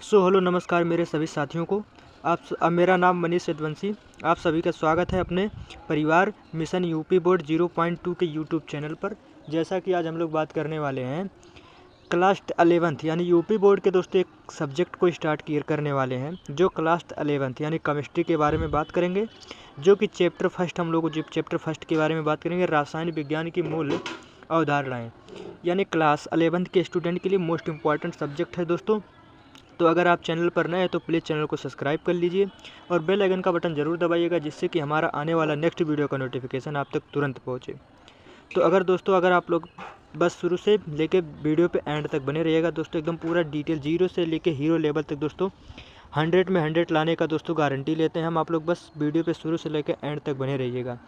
Hello नमस्कार मेरे सभी साथियों को। अब मेरा नाम मनीष यदुवंशी। आप सभी का स्वागत है अपने परिवार मिशन यूपी बोर्ड 0.2 के यूट्यूब चैनल पर। जैसा कि आज हम लोग बात करने वाले हैं क्लास 11th यानी यूपी बोर्ड के दोस्तों एक सब्जेक्ट को स्टार्ट करने वाले हैं, जो क्लास 11th यानी केमिस्ट्री के बारे में बात करेंगे, जो कि चैप्टर फर्स्ट के बारे में बात करेंगे, रासायनिक विज्ञान की मूल अवधारणाएँ। यानी क्लास 11th के स्टूडेंट के लिए मोस्ट इम्पॉर्टेंट सब्जेक्ट है दोस्तों। तो अगर आप चैनल पर नए हैं तो प्लीज़ चैनल को सब्सक्राइब कर लीजिए और बेल आइकन का बटन ज़रूर दबाइएगा, जिससे कि हमारा आने वाला नेक्स्ट वीडियो का नोटिफिकेशन आप तक तुरंत पहुंचे। तो अगर आप लोग बस शुरू से लेके वीडियो पे एंड तक बने रहिएगा दोस्तों, एकदम पूरा डिटेल जीरो से लेके हीरो लेवल तक दोस्तों 100 में 100 लाने का दोस्तों गारंटी लेते हैं हम। आप लोग बस वीडियो पे शुरू से लेकर एंड तक बने रहिएगा।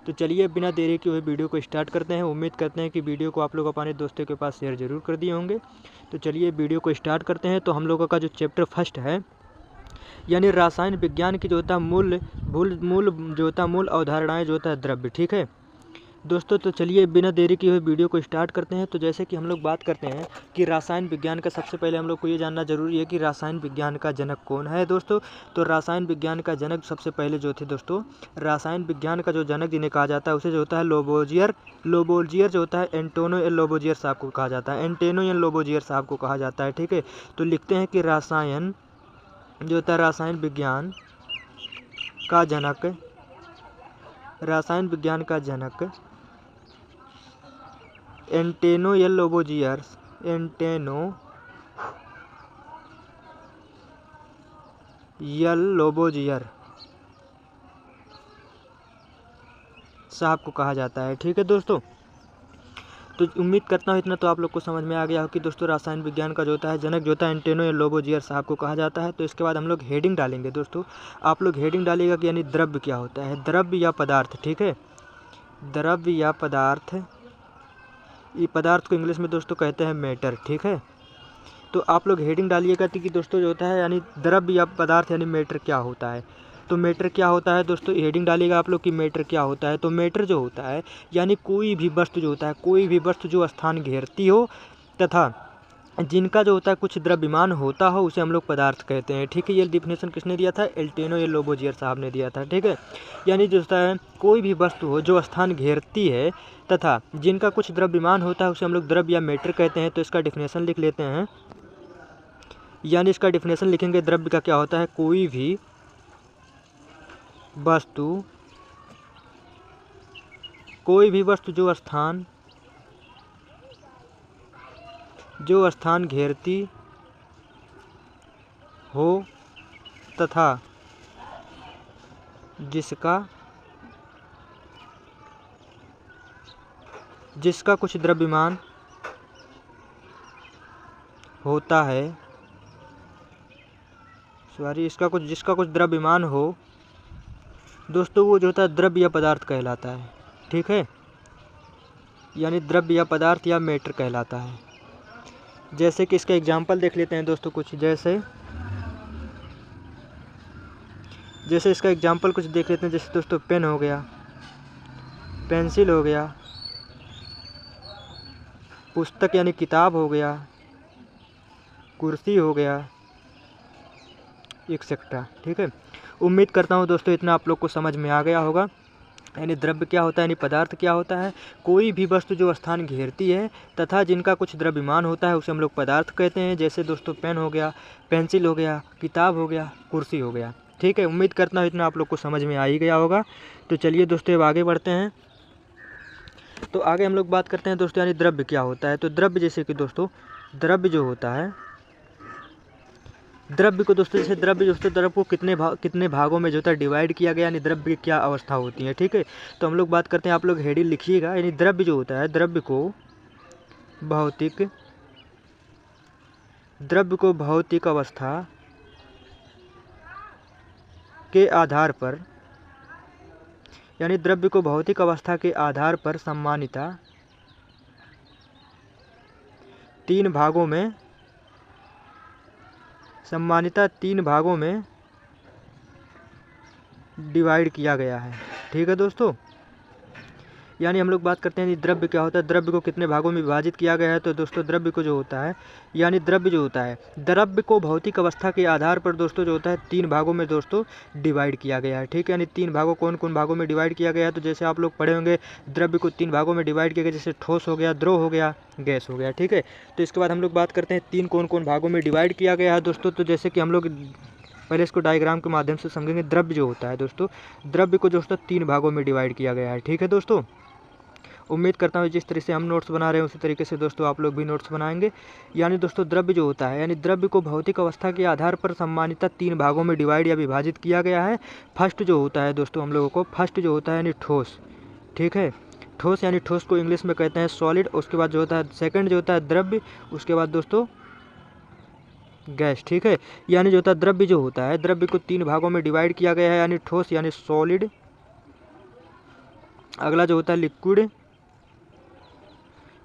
तो चलिए बिना देरी के हुए वीडियो को स्टार्ट करते हैं। उम्मीद करते हैं कि वीडियो को आप लोग अपने दोस्तों के पास शेयर जरूर कर दिए होंगे। तो चलिए वीडियो को स्टार्ट करते हैं। तो हम लोगों का जो चैप्टर फर्स्ट है यानी रासायन विज्ञान की जो होता है मूल अवधारणाएँ जो होता है द्रव्य, ठीक है दोस्तों। तो चलिए बिना देरी किए हुए वीडियो को स्टार्ट करते हैं। तो जैसे कि हम लोग बात करते हैं कि रासायन विज्ञान का, सबसे पहले हम लोग को ये जानना जरूरी है कि रासायन विज्ञान का जनक कौन है दोस्तों। तो रासायन विज्ञान का जनक सबसे पहले जो थे दोस्तों, रासायन विज्ञान का जो जनक जिन्हें कहा जाता है उसे जो होता है लोबोजियर जो होता है, एंटोनो एल लोबोजियर साहब को कहा जाता है, एंटेनो एल लोबोजियर साहब को कहा जाता है, ठीक है। तो लिखते हैं कि रासायन जो होता है रासायन विज्ञान का जनक एंटेनो एल लोबोजियर साहब को कहा जाता है, ठीक है दोस्तों। तो उम्मीद करता हूँ इतना तो आप लोग को समझ में आ गया हो कि दोस्तों रासायन विज्ञान का जो होता है जनक जो होता है एंटेनो एल लोबोजियर साहब को कहा जाता है। तो इसके बाद हम लोग हेडिंग डालेंगे दोस्तों। आप लोग हेडिंग डालिएगा कि यानी द्रव्य क्या होता है, द्रव्य या पदार्थ, ठीक है। द्रव्य या पदार्थ, ये पदार्थ को इंग्लिश में दोस्तों कहते हैं मैटर, ठीक है। तो आप लोग हेडिंग डालिएगा कि दोस्तों जो होता है यानी द्रव्य या पदार्थ यानी मैटर क्या होता है। तो मैटर क्या होता है दोस्तों, हेडिंग डालिएगा आप लोग कि मैटर क्या होता है। तो मैटर जो होता है यानी कोई भी वस्तु जो होता है, कोई भी वस्तु जो स्थान घेरती हो तथा जिनका जो होता है कुछ द्रव्यमान होता हो, उसे हम लोग पदार्थ कहते हैं, ठीक है। ये डिफिनेशन किसने दिया था, एंटेनो एल लोबोजियर साहब ने दिया था, ठीक है। यानी जो होता है कोई भी वस्तु हो जो स्थान घेरती है तथा जिनका कुछ द्रव्यमान होता है, उसे हम लोग द्रव्य या मैटर कहते हैं। तो इसका डिफिनेशन लिख लेते हैं। यानी इसका डिफिनेशन लिखेंगे द्रव्य का क्या होता है, कोई भी वस्तु जो स्थान घेरती हो तथा जिसका कुछ द्रव्यमान होता है, जिसका कुछ द्रव्यमान हो दोस्तों, वो जो होता है द्रव्य या पदार्थ कहलाता है, ठीक है। यानी द्रव्य या पदार्थ या मैटर कहलाता है। जैसे कि इसका एग्जाम्पल देख लेते हैं दोस्तों कुछ, जैसे इसका एग्जाम्पल कुछ देख लेते हैं। जैसे दोस्तों पेन हो गया, पेंसिल हो गया, पुस्तक यानी किताब हो गया, कुर्सी हो गया, एक्सेट्रा, ठीक है। उम्मीद करता हूँ दोस्तों इतना आप लोग को समझ में आ गया होगा। यानी द्रव्य क्या होता है, यानी पदार्थ क्या होता है, कोई भी वस्तु जो स्थान घेरती है तथा जिनका कुछ द्रव्यमान होता है, उसे हम लोग पदार्थ कहते हैं। जैसे दोस्तों पेन हो गया, पेंसिल हो गया, किताब हो गया, कुर्सी हो गया, ठीक है। उम्मीद करता हूँ इतना आप लोग को समझ में आ ही गया होगा। तो चलिए दोस्तों अब आगे बढ़ते हैं। तो आगे हम लोग बात करते हैं दोस्तों यानी द्रव्य क्या होता है। तो द्रव्य, जैसे कि दोस्तों द्रव्य जो होता है, द्रव्य को दोस्तों द्रव्य को कितने भागों में जो होता है डिवाइड किया गया, यानी द्रव्य की क्या अवस्था होती है, ठीक है। तो हम लोग बात करते हैं, आप लोग हेडिंग लिखिएगा। यानी द्रव्य जो होता है, द्रव्य को भौतिक अवस्था के आधार पर, यानी द्रव्य को भौतिक अवस्था के आधार पर सामान्यतः तीन भागों में डिवाइड किया गया है, ठीक है दोस्तों। यानी हम लोग बात करते हैं द्रव्य क्या होता है, द्रव्य को कितने भागों में विभाजित किया गया है। तो दोस्तों द्रव्य को जो होता है, यानी द्रव्य जो होता है, द्रव्य को भौतिक अवस्था के आधार पर दोस्तों जो होता है 3 भागों में दोस्तों डिवाइड किया गया है। ठीक है, यानी 3 भागों, कौन कौन भागों में डिवाइड किया गया है। तो जैसे आप लोग पढ़े होंगे, द्रव्य को 3 भागों में डिवाइड किया गया, जैसे ठोस हो गया, द्रव हो गया, गैस हो गया। ठीक है, तो इसके बाद हम लोग बात करते हैं 3 कौन कौन भागों में डिवाइड किया गया है दोस्तों। तो जैसे कि हम लोग पहले इसको डायग्राम के माध्यम से समझेंगे। द्रव्य जो होता है दोस्तों, द्रव्य को दोस्तों 3 भागों में डिवाइड किया गया है। ठीक है दोस्तों, उम्मीद करता हूँ जिस तरह से हम नोट्स बना रहे हैं उसी तरीके से दोस्तों आप लोग भी नोट्स बनाएंगे। यानी दोस्तों द्रव्य जो होता है, यानी द्रव्य को भौतिक अवस्था के आधार पर सम्मानित 3 भागों में डिवाइड या विभाजित किया गया है। फर्स्ट जो होता है दोस्तों हम लोगों को, फर्स्ट जो होता है यानी ठोस। ठीक है, ठोस, यानी ठोस को इंग्लिश में कहते हैं सॉलिड। उसके बाद जो होता है सेकंड जो होता है द्रव्य, उसके बाद दोस्तों गैस। ठीक है, यानी जो होता है द्रव्य जो होता है, द्रव्य को 3 भागों में डिवाइड किया गया है, यानी ठोस यानी सॉलिड, अगला जो होता है लिक्विड,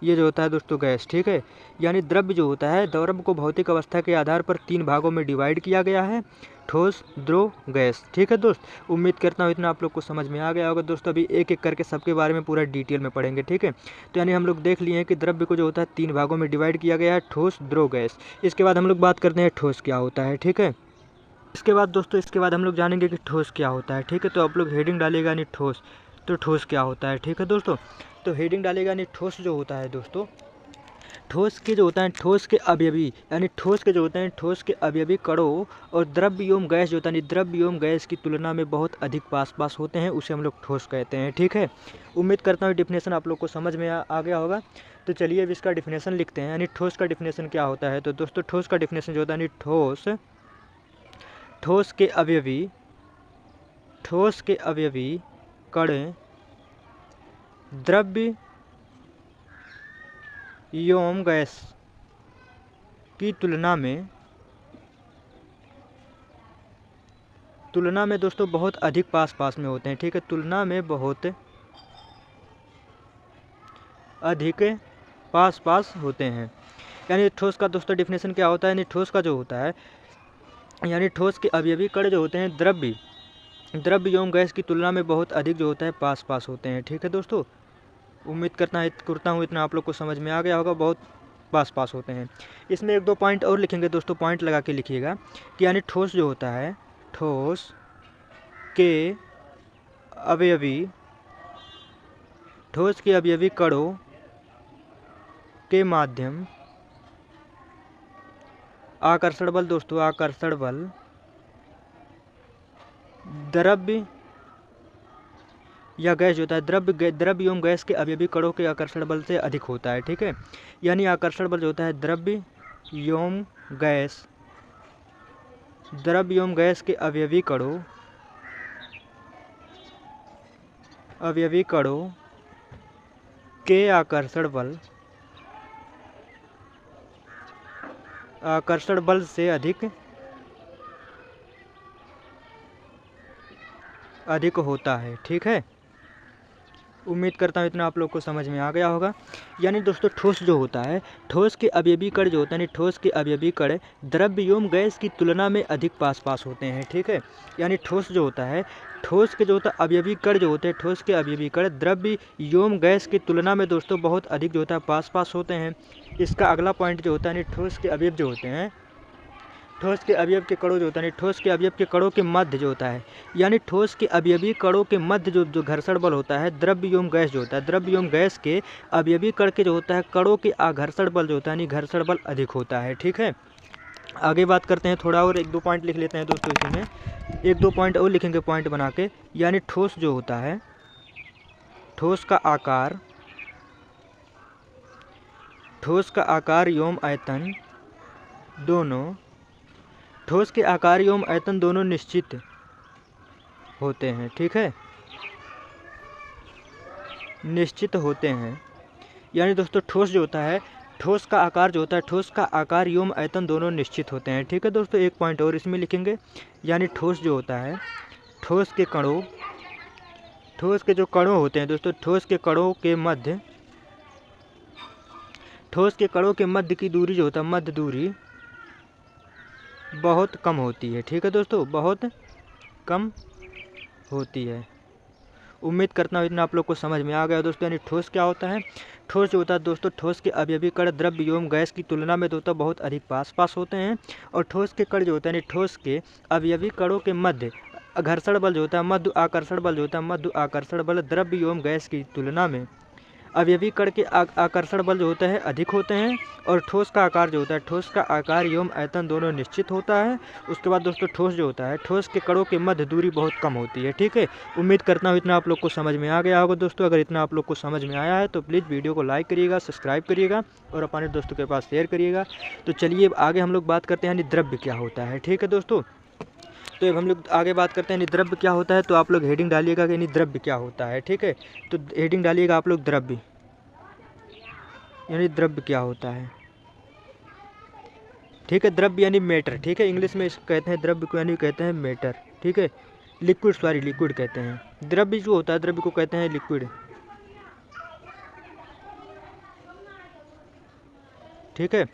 ये जो होता है दोस्तों गैस। ठीक है, यानी द्रव्य जो होता है, द्रव्य को भौतिक अवस्था के आधार पर 3 भागों में डिवाइड किया गया है, ठोस, द्रव, गैस। ठीक है दोस्त, उम्मीद करता हूँ इतना आप लोग को समझ में आ गया होगा दोस्तों। अभी एक एक करके सबके बारे में पूरा डिटेल में पढ़ेंगे। ठीक है, तो यानी हम लोग देख लिए हैं कि द्रव्य को जो होता है 3 भागों में डिवाइड किया गया है, ठोस, द्रव, गैस। इसके बाद हम लोग बात करते हैं ठोस क्या होता है। ठीक है, इसके बाद दोस्तों, इसके बाद हम लोग जानेंगे कि ठोस क्या होता है। ठीक है, तो आप लोग हेडिंग डालिएगा यानी ठोस, तो ठोस क्या होता है। ठीक है दोस्तों, तो हेडिंग डालेगा यानी ठोस जो होता है दोस्तों, ठोस के जो होता है, ठोस के अवयवी, यानी ठोस के जो होते हैं, ठोस के अवयवी कणों और द्रव्य एवं गैस जो होता है, द्रव्य एवं गैस की तुलना में बहुत अधिक पास होते हैं, उसे हम लोग ठोस कहते हैं। ठीक है, उम्मीद करता हूँ डिफिनेशन आप लोग को समझ में आ गया होगा। तो चलिए अब इसका डिफिनेशन लिखते हैं। यानी ठोस का डिफिनेशन क्या होता है। तो दोस्तों ठोस का डिफिनेशन जो होता है, ठोस, ठोस के अवयवी, ठोस के अवयवी कण द्रव्य एवं गैस की तुलना में दोस्तों बहुत अधिक पास में होते हैं। ठीक है, तुलना में बहुत अधिक पास होते हैं। यानी ठोस का दोस्तों डिफिनेशन क्या होता है। यानी ठोस का जो होता है, यानी ठोस के अवयवी कण जो होते हैं द्रव्य एवं गैस की तुलना में बहुत अधिक जो होता है पास होते हैं। ठीक है दोस्तों, उम्मीद करता हूँ इतना आप लोग को समझ में आ गया होगा। बहुत पास होते हैं। इसमें 1-2 पॉइंट और लिखेंगे दोस्तों, पॉइंट लगा के लिखिएगा कि यानी ठोस जो होता है, ठोस के अवयवी, ठोस के अवयवी कणों के माध्यम आकर्षण बल दोस्तों, आकर्षण बल द्रव्य या गैस जो होता है, द्रव्य एवं गैस के अवयवी कणों के आकर्षण बल से अधिक होता है। ठीक है, यानी आकर्षण बल जो होता है द्रव्य एवं गैस के अवयवी कणों के आकर्षण बल से अधिक होता है। ठीक है, उम्मीद करता हूँ इतना आप लोग को समझ में आ गया होगा। यानी दोस्तों ठोस जो होता है, ठोस के अवयवी कण जो होता है, ठोस के अवयवी कण द्रव्य एवं गैस की तुलना में अधिक पास होते हैं। ठीक है, यानी ठोस जो होता है, ठोस के जो होता है अवयवी कण जो होते हैं, ठोस के अवयवी कण द्रव्य एवं गैस की तुलना में दोस्तों बहुत अधिक जो होता है पास होते हैं। इसका अगला पॉइंट जो होता है, ठोस के अवयव जो होते हैं, ठोस के अवयव के कणों जो होता है, ठोस के अवयव के कणों के मध्य जो होता है, यानी ठोस के अवयवी कणों के मध्य जो घर्षण बल होता है, द्रव्य एवं गैस जो होता है, द्रव्य एवं गैस के अवयवी कण के जो होता है कणों के आघर्षण बल जो होता है, यानी घर्षण बल अधिक होता है। ठीक है, आगे बात करते हैं थोड़ा और 1-2 पॉइंट लिख लेते हैं दोस्तों। इसी में 1-2 पॉइंट और लिखेंगे पॉइंट बना के। यानी ठोस जो होता है, ठोस का आकार एवं आयतन दोनों, ठोस के आकार एवं आयतन दोनों निश्चित होते हैं। ठीक है, निश्चित होते हैं। यानी दोस्तों ठोस जो होता है, ठोस का आकार जो होता है, ठोस का आकार एवं आयतन दोनों निश्चित होते हैं। ठीक है दोस्तों, एक पॉइंट और इसमें लिखेंगे। यानी ठोस जो होता है, ठोस के जो कणों होते हैं दोस्तों, ठोस के कणों के मध्य की दूरी जो होता है, मध्य दूरी बहुत कम होती है। ठीक है दोस्तों, बहुत कम होती है। उम्मीद करता हूँ इतना आप लोग को समझ में आ गया दोस्तों। यानी ठोस क्या होता है? ठोस जो होता है दोस्तों, ठोस के अवयवी कण द्रव्य एवं गैस की तुलना में दोस्तों बहुत अधिक पास होते हैं। और ठोस के कण जो होते हैं, यानी ठोस के अवयवी कणों के मध्य घर्षण बल जो होता है, मध्य आकर्षण बल जो होता है, मध्य आकर्षण बल द्रव्य एवं गैस की तुलना में अवयवी कण के आकर्षण बल जो होते हैं अधिक होते हैं। और ठोस का आकार जो होता है, ठोस का आकार एवं आयतन दोनों निश्चित होता है। उसके बाद दोस्तों ठोस जो होता है, ठोस के कणों के मध्य दूरी बहुत कम होती है। ठीक है, उम्मीद करता हूँ इतना आप लोग को समझ में आ गया होगा दोस्तों। अगर इतना आप लोग को समझ में आया है तो प्लीज़ वीडियो को लाइक करिएगा, सब्सक्राइब करिएगा और अपने दोस्तों के पास शेयर करिएगा। तो चलिए आगे हम लोग बात करते हैं यानी द्रव्य क्या होता है। ठीक है दोस्तों, तो अब हम लोग आगे बात करते हैं द्रव्य क्या होता है। तो आप लोग हेडिंग डालिएगा कि द्रव्य क्या होता है। ठीक है, तो हेडिंग डालिएगा आप लोग द्रव्य, यानी द्रव्य क्या होता है। ठीक है, द्रव्य यानी मैटर। ठीक है, इंग्लिश में कहते हैं द्रव्य को यानी कहते हैं मैटर। ठीक है, लिक्विड कहते हैं। द्रव्य जो होता है, द्रव्य को कहते हैं लिक्विड। ठीक है,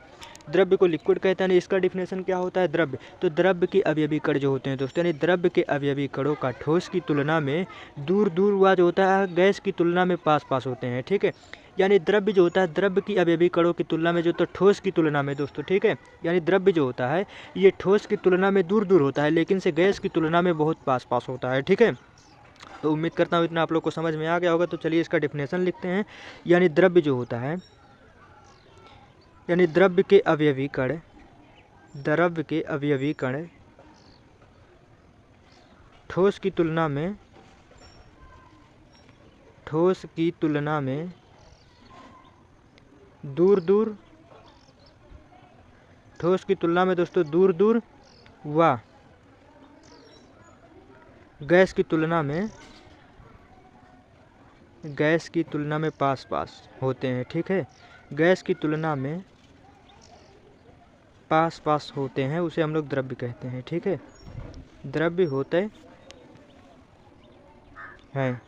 द्रव्य को लिक्विड कहते हैं। इसका डिफिनेशन क्या होता है? द्रव्य, तो द्रव्य के अवयवी कण जो होते हैं दोस्तों, यानी द्रव्य के अवयवी कणों का ठोस की तुलना में दूर व जो होता है गैस की तुलना में पास होते हैं। ठीक है, यानी द्रव्य जो होता है, द्रव्य की अवयवी कणों की तुलना में जो तो ठोस की तुलना में दोस्तों। ठीक है, यानी द्रव्य जो होता है ये ठोस की तुलना में दूर होता है, लेकिन से गैस की तुलना में बहुत पास होता है। ठीक है, तो उम्मीद करता हूँ इतना आप लोग को समझ में आ गया होगा। तो चलिए इसका डिफिनेशन लिखते हैं। यानी द्रव्य जो होता है, यानी द्रव्य के अवयवी कण, द्रव्य के अवयवी कण ठोस की तुलना में दूर ठोस की तुलना में दोस्तों दूर व गैस की तुलना में पास होते हैं। ठीक है, गैस की तुलना में पास होते हैं, उसे हम लोग द्रव्य कहते हैं। ठीक है, द्रव्य होते हैं।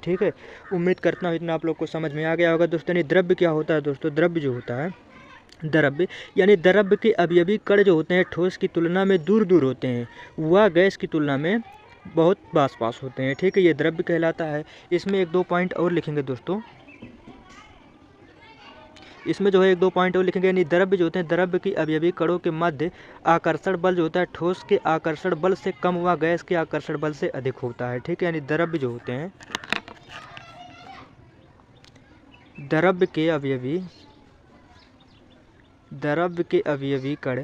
ठीक है, उम्मीद करता हूँ इतना आप लोग को समझ में आ गया होगा दोस्तों। यानी द्रव्य क्या होता है दोस्तों? द्रव्य जो होता है, द्रव्य यानी द्रव्य के अवयवी कण जो होते हैं ठोस की तुलना में दूर होते हैं, वह गैस की तुलना में बहुत पास होते हैं। ठीक है, ये द्रव्य कहलाता है। इसमें 1-2 पॉइंट और लिखेंगे दोस्तों, इसमें जो है 1-2 पॉइंट और लिखेंगे। यानी द्रव्य जो होते हैं, द्रव्य की अवयवी कणों के मध्य आकर्षण बल जो होता है ठोस के आकर्षण बल से कम व गैस के आकर्षण बल से अधिक होता है। ठीक है, यानी द्रव्य जो होते हैं, द्रव्य के अवयवी कण,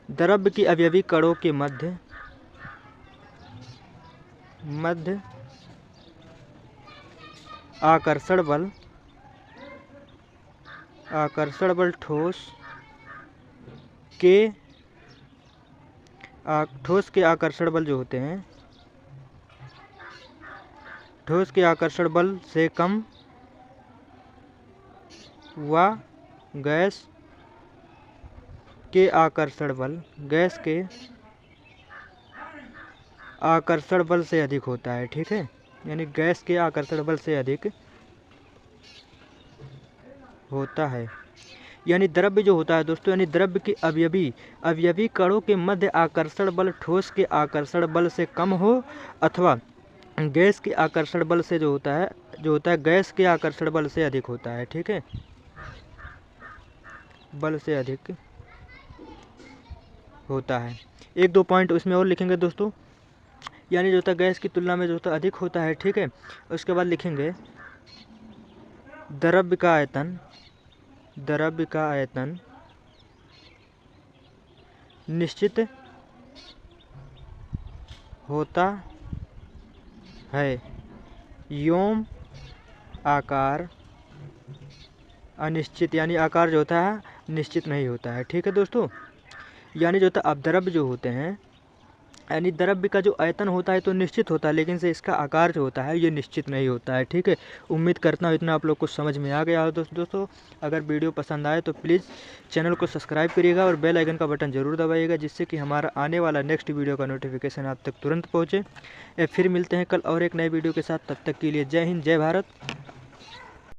द्रव्य की अवयवी कणों के मध्य आकर्षण बल ठोस के आकर्षण बल जो होते हैं, ठोस के आकर्षण बल से कम व गैस के आकर्षण बल से अधिक होता है। ठीक है, यानी गैस के आकर्षण बल से अधिक होता है। यानी द्रव्य जो होता है दोस्तों, यानी द्रव्य के अवयवी कणों के मध्य आकर्षण बल ठोस के आकर्षण बल से कम हो अथवा गैस के आकर्षण बल से जो होता है गैस के आकर्षण बल से अधिक होता है। ठीक है, बल से अधिक होता है। 1-2 पॉइंट उसमें और लिखेंगे दोस्तों, यानी जो होता है गैस की तुलना में जो होता है अधिक होता है। ठीक है, उसके बाद लिखेंगे द्रव्य का आयतन निश्चित होता है एवं आकार अनिश्चित, यानी आकार जो होता है निश्चित नहीं होता है। ठीक है दोस्तों, यानी जो होता है अब द्रव्य जो होते हैं, यानी द्रव्य का जो आयतन होता है तो निश्चित होता है, लेकिन से इसका आकार जो होता है ये निश्चित नहीं होता है। ठीक है, उम्मीद करता हूँ इतना आप लोग को समझ में आ गया हो दोस्तों। अगर वीडियो पसंद आए तो प्लीज़ चैनल को सब्सक्राइब करिएगा और बेल आइकन का बटन ज़रूर दबाइएगा, जिससे कि हमारा आने वाला नेक्स्ट वीडियो का नोटिफिकेशन आप तक तुरंत पहुँचे। फिर मिलते हैं कल और एक नए वीडियो के साथ, तब तक के लिए जय हिंद, जय भारत।